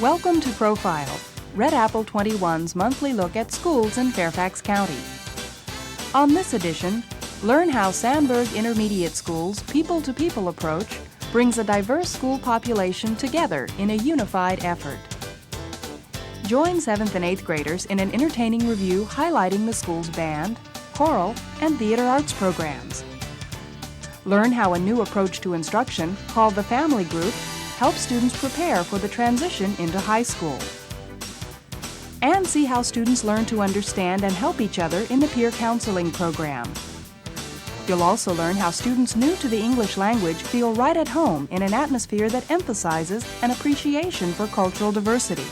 Welcome to Profile, Red Apple 21's monthly look at schools in Fairfax County. On this edition, learn how Sandburg Intermediate School's people-to-people approach brings a diverse school population together in a unified effort. Join 7th and 8th graders in an entertaining review highlighting the school's band, choral, and theater arts programs. Learn how a new approach to instruction, called the Family Group, help students prepare for the transition into high school. And see how students learn to understand and help each other in the peer counseling program. You'll also learn how students new to the English language feel right at home in an atmosphere that emphasizes an appreciation for cultural diversity.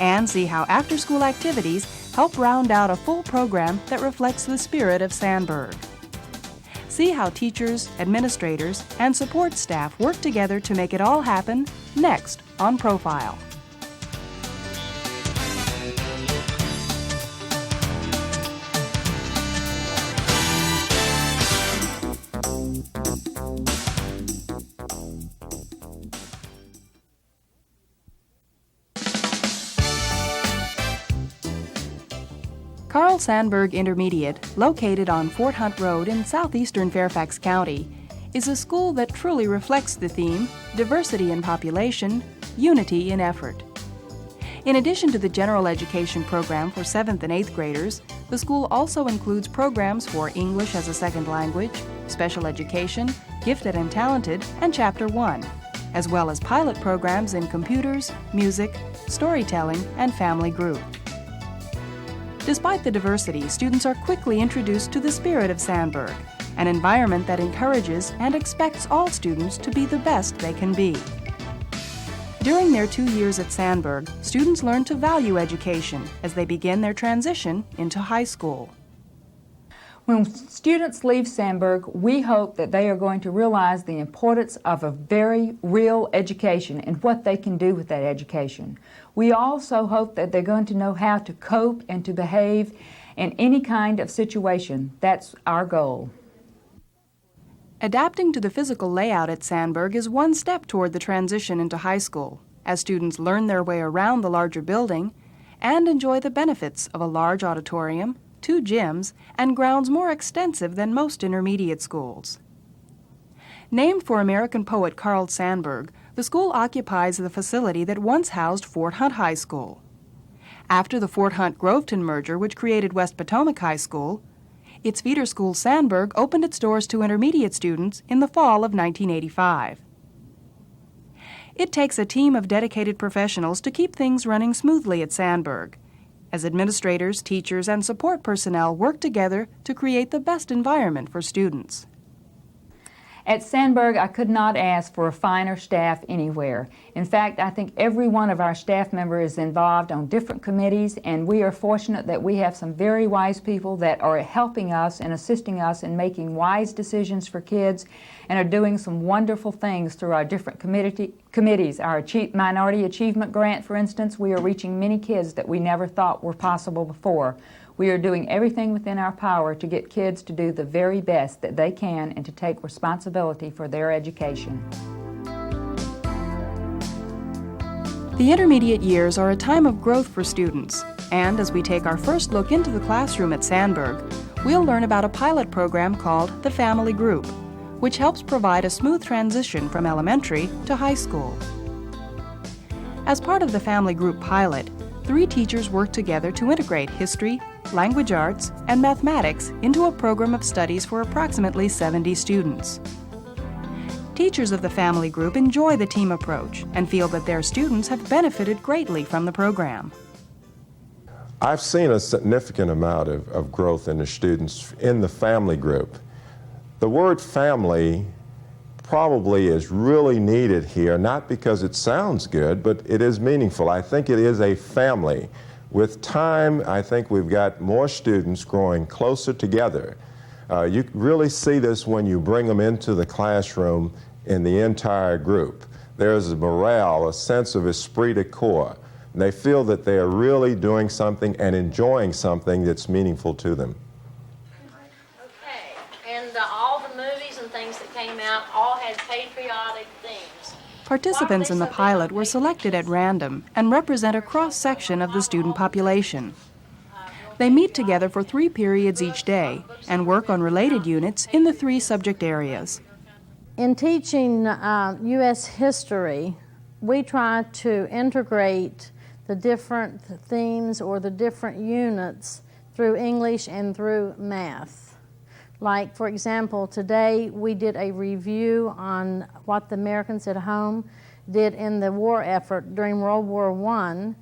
And see how after-school activities help round out a full program that reflects the spirit of Sandburg. See how teachers, administrators, and support staff work together to make it all happen next on Profile. Carl Sandburg Intermediate, located on Fort Hunt Road in southeastern Fairfax County, is a school that truly reflects the theme, diversity in population, unity in effort. In addition to the general education program for 7th and 8th graders, the school also includes programs for English as a second language, special education, gifted and talented, and Chapter 1, as well as pilot programs in computers, music, storytelling, and family group. Despite the diversity, students are quickly introduced to the spirit of Sandburg, an environment that encourages and expects all students to be the best they can be. During their 2 years at Sandburg, students learn to value education as they begin their transition into high school. When students leave Sandburg, we hope that they are going to realize the importance of a very real education and what they can do with that education. We also hope that they're going to know how to cope and to behave in any kind of situation. That's our goal. Adapting to the physical layout at Sandburg is one step toward the transition into high school, as students learn their way around the larger building and enjoy the benefits of a large auditorium, 2 gyms, and grounds more extensive than most intermediate schools. Named for American poet Carl Sandburg, the school occupies the facility that once housed Fort Hunt High School. After the Fort Hunt-Groveton merger, which created West Potomac High School, its feeder school Sandburg opened its doors to intermediate students in the fall of 1985. It takes a team of dedicated professionals to keep things running smoothly at Sandburg, as administrators, teachers, and support personnel work together to create the best environment for students. At Sandburg, I could not ask for a finer staff anywhere. In fact, I think every one of our staff members is involved on different committees, and we are fortunate that we have some very wise people that are helping us and assisting us in making wise decisions for kids and are doing some wonderful things through our different committees. Our Minority Achievement Grant, for instance, we are reaching many kids that we never thought were possible before. We are doing everything within our power to get kids to do the very best that they can and to take responsibility for their education. The intermediate years are a time of growth for students, and as we take our first look into the classroom at Sandburg, we'll learn about a pilot program called the Family Group, which helps provide a smooth transition from elementary to high school. As part of the Family Group pilot, 3 teachers work together to integrate history, language arts, and mathematics into a program of studies for approximately 70 students. Teachers of the Family Group enjoy the team approach and feel that their students have benefited greatly from the program. I've seen a significant amount of growth in the students in the Family Group. The word family probably is really needed here, not because it sounds good, but it is meaningful. I think it is a family. With time, I think we've got more students growing closer together. You really see this when you bring them into the classroom in the entire group. There's a morale, a sense of esprit de corps. They feel that they are really doing something and enjoying something that's meaningful to them. Okay, and all the movies and things that came out all had patriotic themes. Participants in the pilot were selected at random and represent a cross-section of the student population. They meet together for 3 periods each day and work on related units in the 3 subject areas. In teaching U.S. history, we try to integrate the different themes or the different units through English and through math. Like, for example, today we did a review on what the Americans at home did in the war effort during World War I,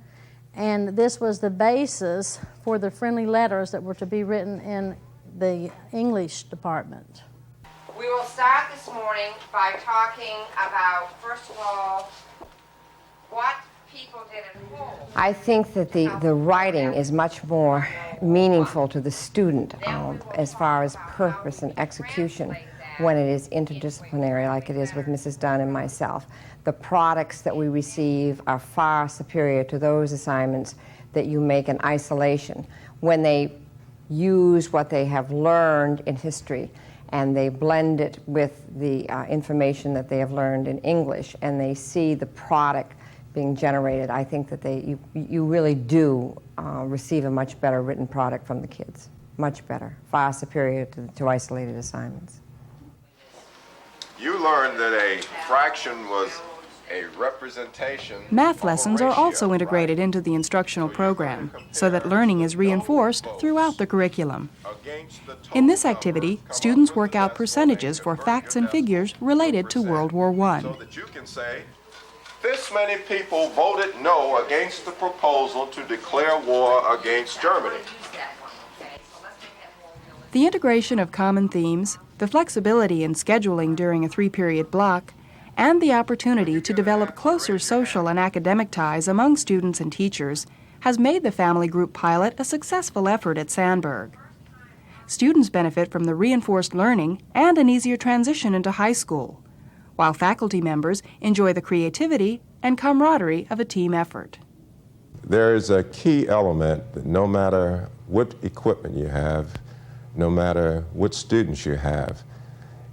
and this was the basis for the friendly letters that were to be written in the English department. We will start this morning by talking about, first of all, what people did at home. I think that the writing is much more meaningful to the student as far as purpose and execution when it is interdisciplinary, like it is with Mrs. Dunn and myself. The products that we receive are far superior to those assignments that you make in isolation. When they use what they have learned in history and they blend it with the information that they have learned in English, and they see the product being generated, I think that you really do receive a much better written product from the kids. Much better, far superior to isolated assignments. You learned that a fraction was a representation. Math lessons are also integrated into the instructional program so that learning is reinforced throughout the curriculum. In this activity, students work out percentages for facts and figures related to World War I. So that you can say, this many people voted no against the proposal to declare war against Germany. The integration of common themes, the flexibility in scheduling during a 3-period block, and the opportunity to develop closer social and academic ties among students and teachers has made the family group pilot a successful effort at Sandburg. Students benefit from the reinforced learning and an easier transition into high school, while faculty members enjoy the creativity and camaraderie of a team effort. There is a key element that no matter what equipment you have, no matter what students you have,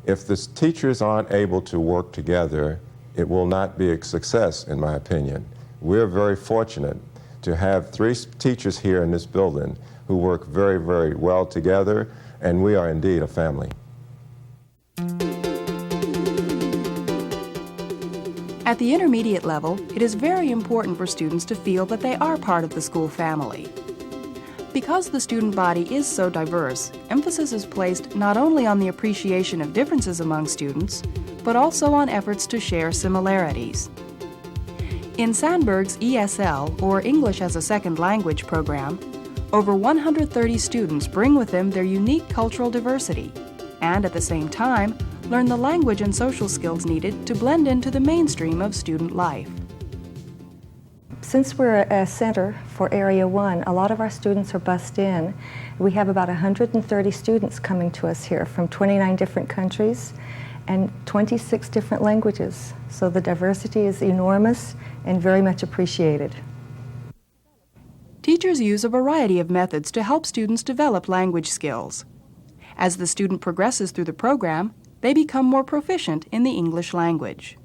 if the teachers aren't able to work together, it will not be a success, in my opinion. We're very fortunate to have 3 teachers here in this building who work very, very well together, and we are indeed a family. At the intermediate level, it is very important for students to feel that they are part of the school family. Because the student body is so diverse, emphasis is placed not only on the appreciation of differences among students, but also on efforts to share similarities. In Sandburg's ESL, or English as a Second Language program, over 130 students bring with them their unique cultural diversity, and at the same time, learn the language and social skills needed to blend into the mainstream of student life. Since we're a center for Area 1, a lot of our students are bused in. We have about 130 students coming to us here from 29 different countries and 26 different languages. So the diversity is enormous and very much appreciated. Teachers use a variety of methods to help students develop language skills. As the student progresses through the program, they become more proficient in the English language.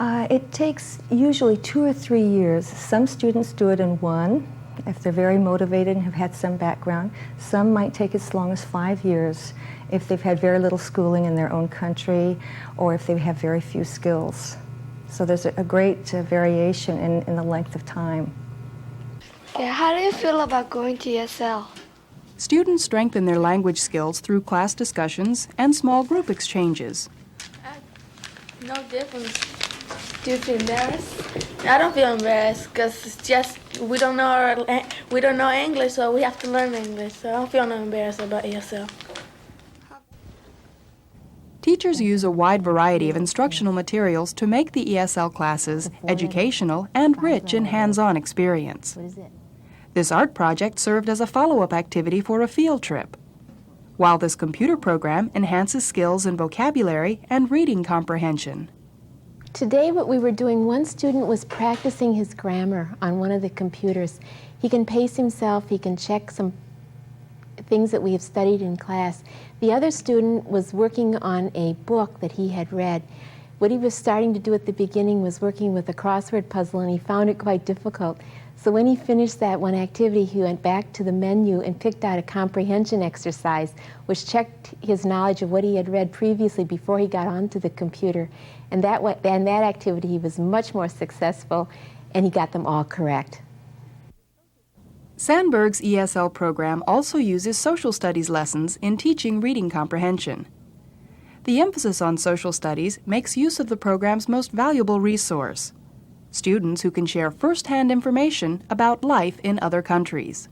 It takes usually 2 or 3 years. Some students do it in 1, if they're very motivated and have had some background. Some might take as long as 5 years if they've had very little schooling in their own country or if they have very few skills. So there's a great variation in the length of time. Yeah, how do you feel about going to ESL? Students strengthen their language skills through class discussions and small group exchanges. No difference. Do you feel embarrassed? I don't feel embarrassed because it's just we don't know English, so we have to learn English. So I don't feel no embarrassed about ESL. Teachers use a wide variety of instructional materials to make the ESL classes educational and rich in hands-on experience. This art project served as a follow-up activity for a field trip. while this computer program enhances skills in vocabulary and reading comprehension. Today what we were doing, one student was practicing his grammar on one of the computers. He can pace himself, he can check some things that we have studied in class. The other student was working on a book that he had read. What he was starting to do at the beginning was working with a crossword puzzle, and he found it quite difficult. So when he finished that one activity, he went back to the menu and picked out a comprehension exercise, which checked his knowledge of what he had read previously before he got onto the computer. And that activity, he was much more successful, and he got them all correct. Sandburg's ESL program also uses social studies lessons in teaching reading comprehension. The emphasis on social studies makes use of the program's most valuable resource: students who can share first-hand information about life in other countries.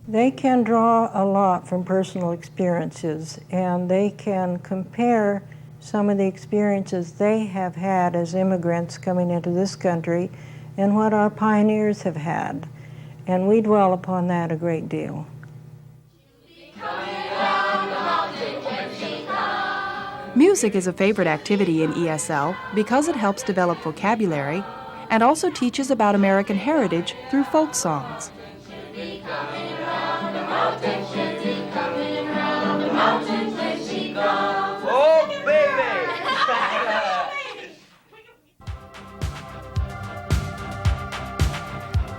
They can draw a lot from personal experiences, and they can compare some of the experiences they have had as immigrants coming into this country and what our pioneers have had. And we dwell upon that a great deal. Music is a favorite activity in ESL because it helps develop vocabulary and also teaches about American heritage through folk songs. Oh, baby!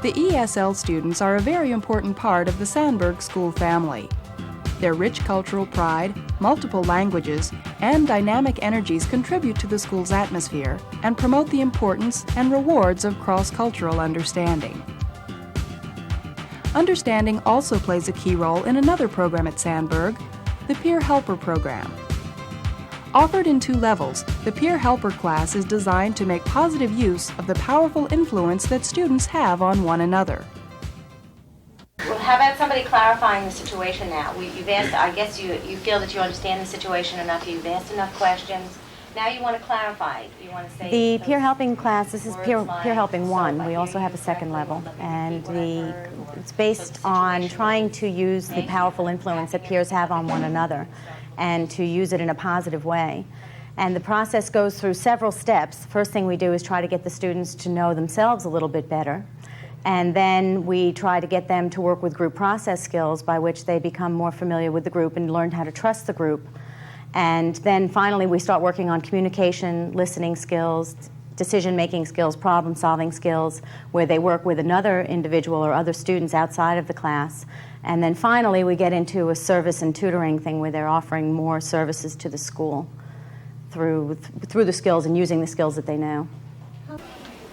The ESL students are a very important part of the Sandburg school family. Their rich cultural pride, multiple languages, and dynamic energies contribute to the school's atmosphere and promote the importance and rewards of cross-cultural understanding. Understanding also plays a key role in another program at Sandburg, the Peer Helper Program. Offered in 2 levels, the Peer Helper class is designed to make positive use of the powerful influence that students have on one another. Well, how about somebody clarifying the situation now? You've asked, I guess you feel that you understand the situation enough, you've asked enough questions. Now you want to clarify. You want to say the peer helping class, this is peer helping 1. We also have a second level, and it's based on trying to use the powerful influence that peers have on one another and to use it in a positive way. And the process goes through several steps. First thing we do is try to get the students to know themselves a little bit better. And then we try to get them to work with group process skills by which they become more familiar with the group and learn how to trust the group. And then finally we start working on communication, listening skills, decision-making skills, problem-solving skills, where they work with another individual or other students outside of the class. And then finally we get into a service and tutoring thing where they're offering more services to the school through the skills and using the skills that they know.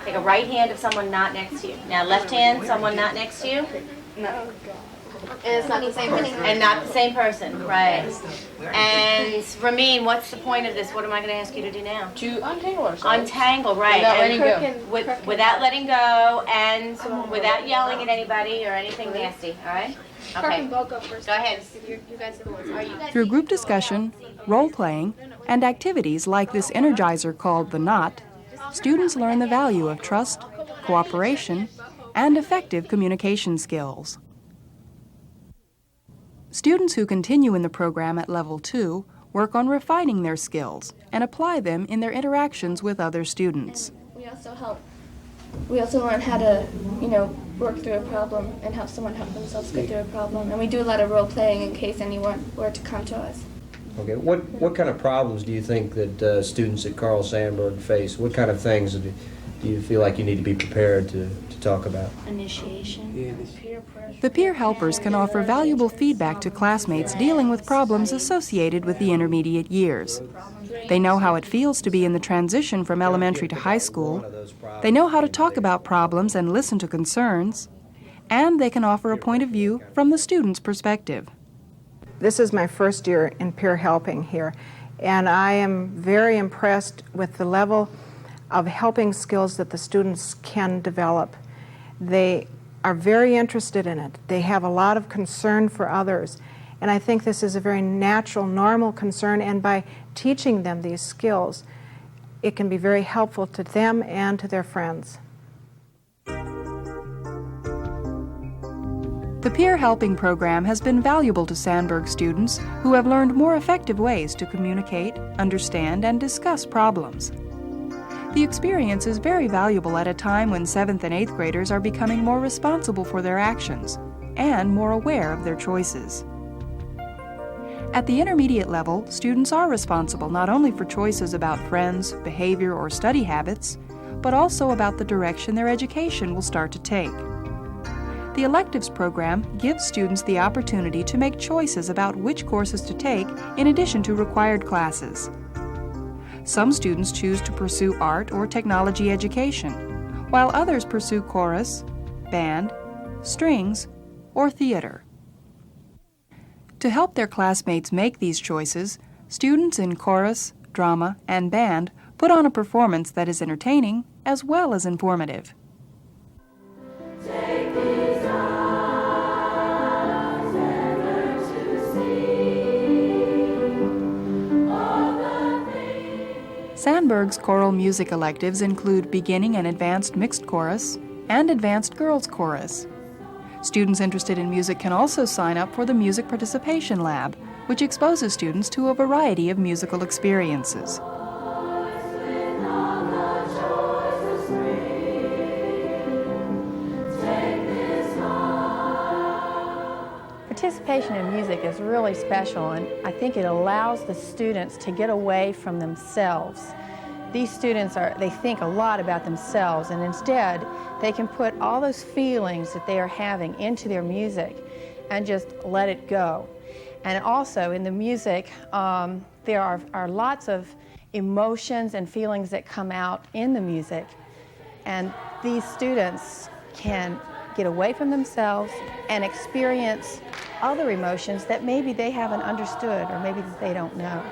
Take a right hand of someone not next to you. Now left hand, someone not next to you. No. And it's not the same person. And not the same person, right. And Ramin, what's the point of this? What am I going to ask you to do now? To untangle ourselves. Untangle, right. Without letting go. Without letting go and without yelling at anybody or anything nasty, all right? Okay. Go ahead. Through group discussion, role-playing, and activities like this energizer called the Knot, students learn the value of trust, cooperation, and effective communication skills. Students who continue in the program at Level 2 work on refining their skills and apply them in their interactions with other students. We also learn how to, work through a problem and help someone help themselves get through a problem. And we do a lot of role playing in case anyone were to come to us. Okay, what kind of problems do you think that students at Carl Sandburg face? What kind of things do you feel like you need to be prepared to talk about? Initiation, peer pressure. The peer helpers can offer valuable feedback to classmates dealing with problems associated with the intermediate years. They know how it feels to be in the transition from elementary to high school. They know how to talk about problems and listen to concerns. And they can offer a point of view from the student's perspective. This is my first year in peer helping here, and I am very impressed with the level of helping skills that the students can develop. They are very interested in it. They have a lot of concern for others, and I think this is a very natural, normal concern, and by teaching them these skills, it can be very helpful to them and to their friends. The Peer Helping Program has been valuable to Sandburg students who have learned more effective ways to communicate, understand, and discuss problems. The experience is very valuable at a time when 7th and 8th graders are becoming more responsible for their actions and more aware of their choices. At the intermediate level, students are responsible not only for choices about friends, behavior, or study habits, but also about the direction their education will start to take. The electives program gives students the opportunity to make choices about which courses to take in addition to required classes. Some students choose to pursue art or technology education, while others pursue chorus, band, strings, or theater. To help their classmates make these choices, students in chorus, drama, and band put on a performance that is entertaining as well as informative. Sandburg's choral music electives include beginning and advanced mixed chorus and advanced girls chorus. Students interested in music can also sign up for the Music Participation Lab, which exposes students to a variety of musical experiences. Participation in music is really special, and I think it allows the students to get away from themselves. These students they think a lot about themselves, and instead they can put all those feelings that they are having into their music and just let it go. And also in the music, there are lots of emotions and feelings that come out in the music, and these students can get away from themselves and experience other emotions that maybe they haven't understood or maybe that they don't know.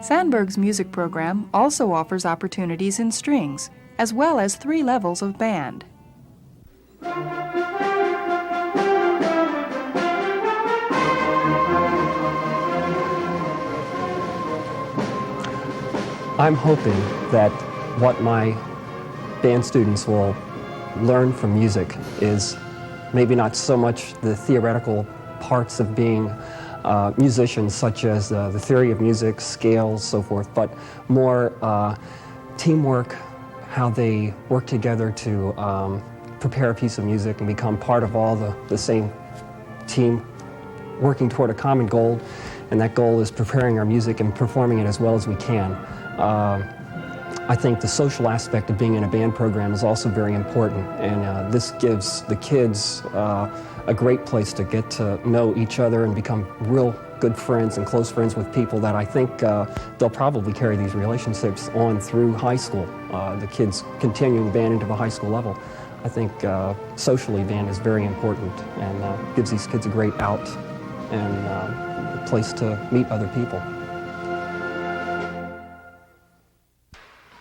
Sandburg's music program also offers opportunities in strings, as well as 3 levels of band. I'm hoping that what my band students will learn from music is maybe not so much the theoretical parts of being musicians, such as the theory of music, scales, so forth, but more teamwork, how they work together to prepare a piece of music and become part of all the same team working toward a common goal, and that goal is preparing our music and performing it as well as we can. I think the social aspect of being in a band program is also very important, and this gives the kids a great place to get to know each other and become real good friends and close friends with people that I think they'll probably carry these relationships on through high school. The kids continuing band into the high school level. I think socially band is very important and gives these kids a great out and a place to meet other people.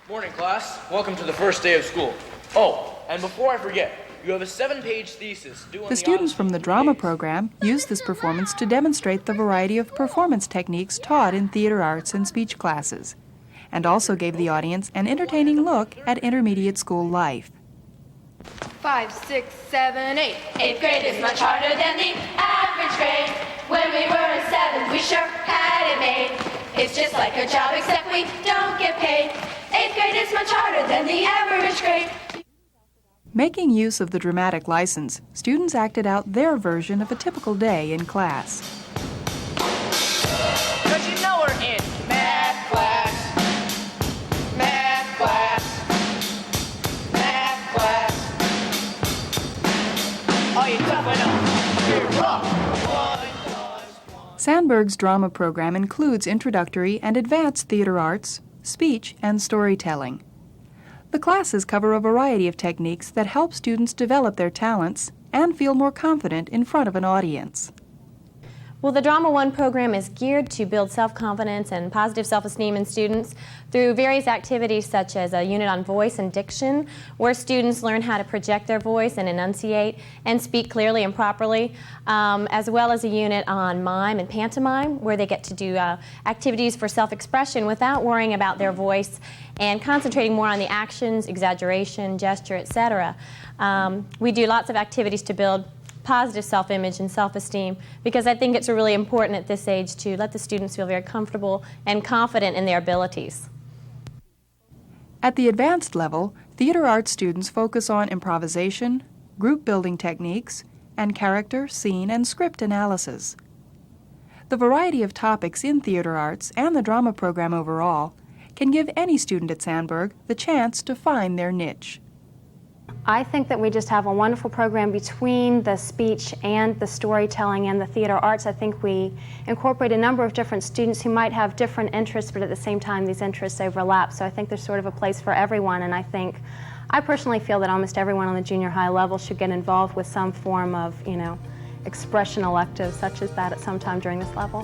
Morning, class. Welcome to the first day of school. Oh, and before I forget, you have a 7-page thesis due on The students from the drama program use this performance to demonstrate the variety of performance techniques taught in theater arts and speech classes, and also gave the audience an entertaining look at intermediate school life. 5, 6, 7, 8. 8th grade is much harder than the average grade. When we were in 7th, we sure had it made. It's just like a job, except we don't get paid. 8th grade is much harder than the average grade. Making use of the dramatic license, students acted out their version of a typical day in class. Cause you know we're in math class, math class, math class. Are you tough enough? You're rough. Sandburg's drama program includes introductory and advanced theater arts, speech, and storytelling. The classes cover a variety of techniques that help students develop their talents and feel more confident in front of an audience. Well, the Drama 1 program is geared to build self-confidence and positive self-esteem in students through various activities such as a unit on voice and diction, where students learn how to project their voice and enunciate and speak clearly and properly, as well as a unit on mime and pantomime, where they get to do activities for self-expression without worrying about their voice and concentrating more on the actions, exaggeration, gesture, etc. We do lots of activities to build positive self-image and self-esteem, because I think it's really important at this age to let the students feel very comfortable and confident in their abilities. At the advanced level, theater arts students focus on improvisation, group building techniques, and character, scene, and script analysis. The variety of topics in theater arts and the drama program overall can give any student at Sandburg the chance to find their niche. I think that we just have a wonderful program between the speech and the storytelling and the theater arts. I think we incorporate a number of different students who might have different interests, but at the same time these interests overlap. So I think there's sort of a place for everyone, and I personally feel that almost everyone on the junior high level should get involved with some form of, expression elective such as that at some time during this level.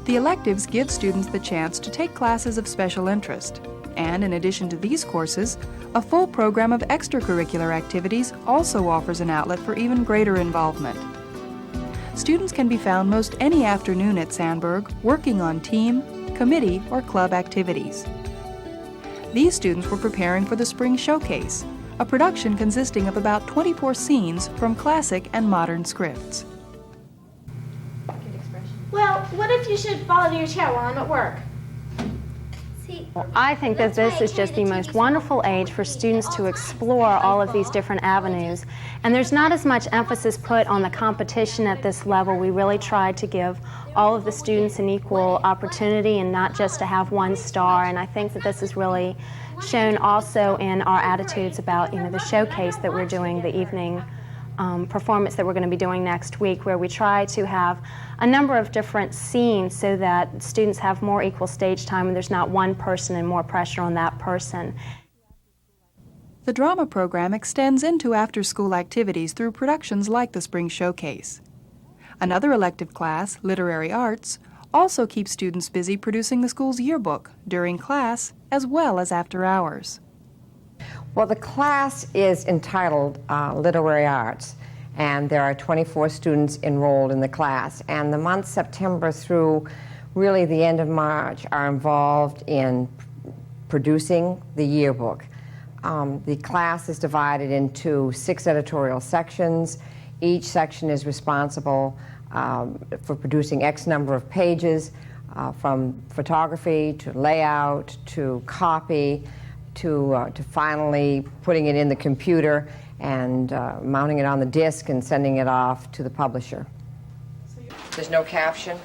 The electives give students the chance to take classes of special interest. And in addition to these courses, a full program of extracurricular activities also offers an outlet for even greater involvement. Students can be found most any afternoon at Sandburg working on team, committee, or club activities. These students were preparing for the Spring Showcase, a production consisting of about 24 scenes from classic and modern scripts. Well, what if you should fall into your chair while I'm at work? I think that this is just the most wonderful age for students to explore all of these different avenues. And there's not as much emphasis put on the competition at this level. We really try to give all of the students an equal opportunity and not just to have one star. And I think that this is really shown also in our attitudes about the showcase that we're doing, the evening performance that we're going to be doing next week, where we try to have a number of different scenes so that students have more equal stage time and there's not one person and more pressure on that person. The drama program extends into after-school activities through productions like the Spring Showcase. Another elective class, Literary Arts, also keeps students busy producing the school's yearbook during class as well as after hours. Well, the class is entitled Literary Arts, and there are 24 students enrolled in the class. And the months September through really the end of March are involved in producing the yearbook. The class is divided into 6 editorial sections. Each section is responsible for producing X number of pages, from photography to layout to copy, to finally putting it in the computer and mounting it on the disc and sending it off to the publisher. There's no caption.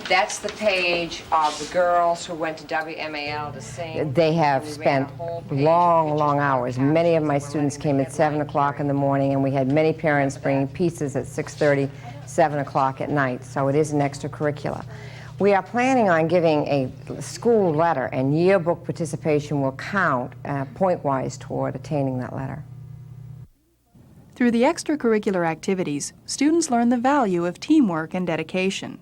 That's the page of the girls who went to WMAL to sing. They have spent long, long hours. Many of my students came at 7 o'clock in the morning, and we had many parents bringing pieces at 6:30, 7 o'clock at night, so it is an extracurricular. We are planning on giving a school letter, and yearbook participation will count point-wise toward attaining that letter. Through the extracurricular activities, students learn the value of teamwork and dedication.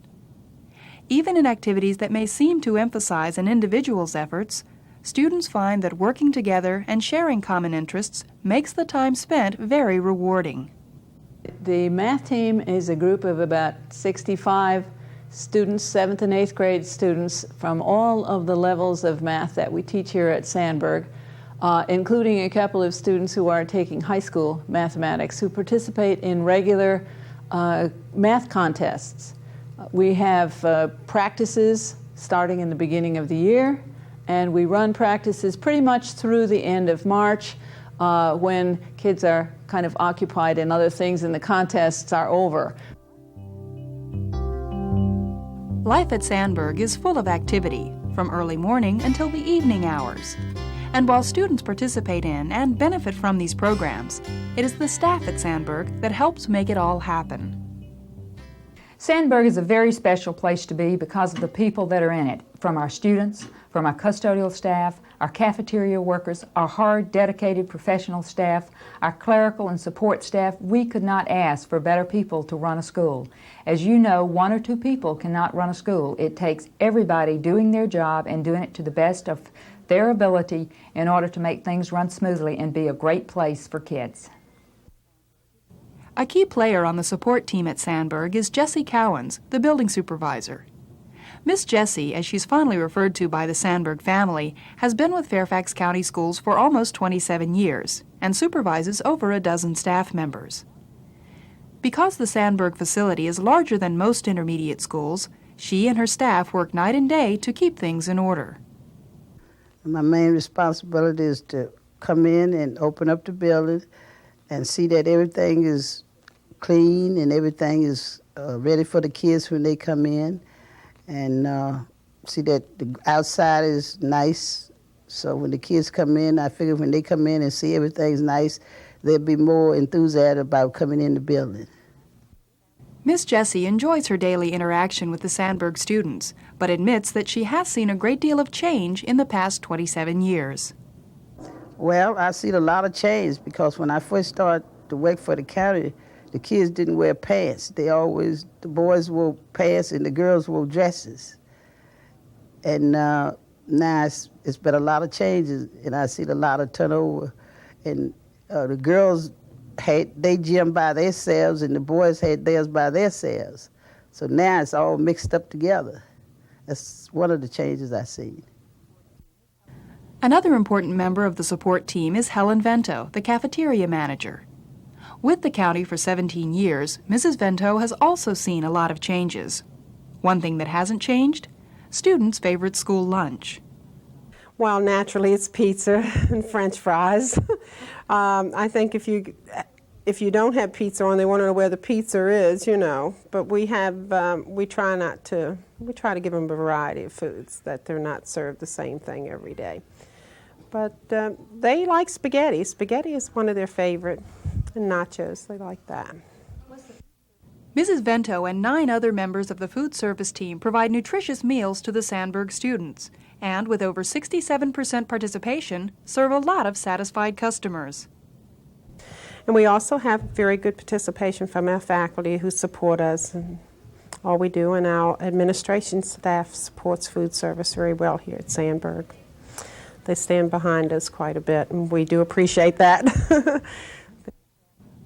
Even in activities that may seem to emphasize an individual's efforts, students find that working together and sharing common interests makes the time spent very rewarding. The math team is a group of about 65 students, 7th and 8th grade students from all of the levels of math that we teach here at Sandburg, including a couple of students who are taking high school mathematics, who participate in regular math contests. We have practices starting in the beginning of the year, and we run practices pretty much through the end of March when kids are kind of occupied in other things and the contests are over. Life at Sandburg is full of activity, from early morning until the evening hours. And while students participate in and benefit from these programs, it is the staff at Sandburg that helps make it all happen. Sandburg is a very special place to be because of the people that are in it, from our students, from our custodial staff, our cafeteria workers, our hard, dedicated professional staff, our clerical and support staff. We could not ask for better people to run a school. As you know, one or two people cannot run a school. It takes everybody doing their job and doing it to the best of their ability in order to make things run smoothly and be a great place for kids. A key player on the support team at Sandburg is Jessie Cowens, the building supervisor. Miss Jessie, as she's fondly referred to by the Sandburg family, has been with Fairfax County Schools for almost 27 years and supervises over a dozen staff members. Because the Sandburg facility is larger than most intermediate schools, she and her staff work night and day to keep things in order. My main responsibility is to come in and open up the building and see that everything is clean and everything is ready for the kids when they come in, and see that the outside is nice. So when the kids come in, I figure when they come in and see everything's nice, they'll be more enthusiastic about coming in the building. Miss Jessie enjoys her daily interaction with the Sandburg students, but admits that she has seen a great deal of change in the past 27 years. Well, I've seen a lot of change because when I first started to work for the county, the kids didn't wear pants. The boys wore pants and the girls wore dresses. And now it's been a lot of changes, and I see a lot of turnover. And the girls had their gym by themselves, and the boys had theirs by themselves. So now it's all mixed up together. That's one of the changes I've seen. Another important member of the support team is Helen Vento, the cafeteria manager. With the county for 17 years, Mrs. Vento has also seen a lot of changes. One thing that hasn't changed? Students' favorite school lunch. Well, naturally, it's pizza and French fries. I think if you don't have pizza on, they want to know where the pizza is, you know. But we try to give them a variety of foods, that they're not served the same thing every day. But they like spaghetti. Spaghetti is one of their favorite, and nachos, they like that. Mrs. Vento and 9 other members of the food service team provide nutritious meals to the Sandburg students, and with over 67% participation, serve a lot of satisfied customers. And we also have very good participation from our faculty who support us and all we do, and our administration staff supports food service very well here at Sandburg. They stand behind us quite a bit, and we do appreciate that.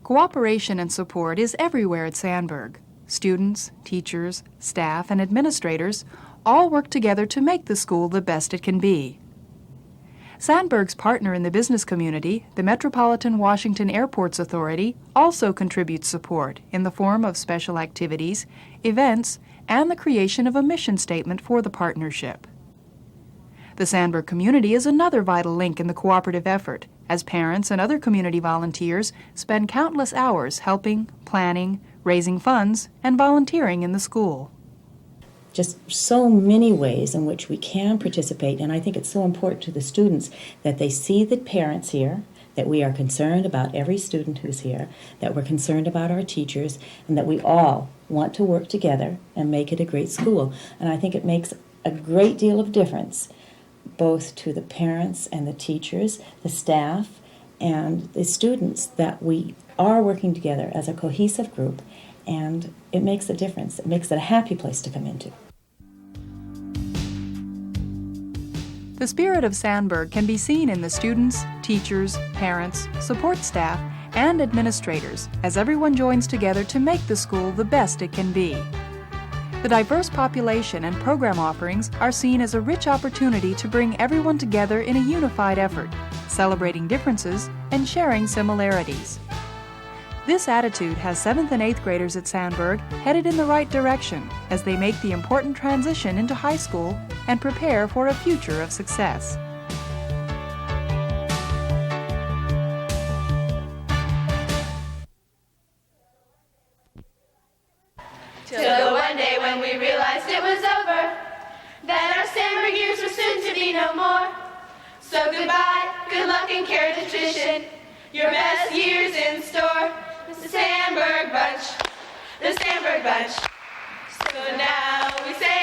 Cooperation and support is everywhere at Sandburg. Students, teachers, staff, and administrators all work together to make the school the best it can be. Sandburg's partner in the business community, the Metropolitan Washington Airports Authority, also contributes support in the form of special activities, events, and the creation of a mission statement for the partnership. The Sandburg community is another vital link in the cooperative effort, as parents and other community volunteers spend countless hours helping, planning, raising funds, and volunteering in the school. Just so many ways in which we can participate, and I think it's so important to the students that they see the parents here, that we are concerned about every student who's here, that we're concerned about our teachers, and that we all want to work together and make it a great school. And I think it makes a great deal of difference both to the parents and the teachers, the staff, and the students, that we are working together as a cohesive group, and it makes a difference. It makes it a happy place to come into. The spirit of Sandburg can be seen in the students, teachers, parents, support staff, and administrators as everyone joins together to make the school the best it can be. The diverse population and program offerings are seen as a rich opportunity to bring everyone together in a unified effort, celebrating differences and sharing similarities. This attitude has 7th and 8th graders at Sandburg headed in the right direction as they make the important transition into high school and prepare for a future of success. Till the one day when we realized it was over, that our Sandburg years were soon to be no more. So goodbye, good luck and care to tradition, your best years in store. The Sandburg Bunch, the Sandburg Bunch. So now we say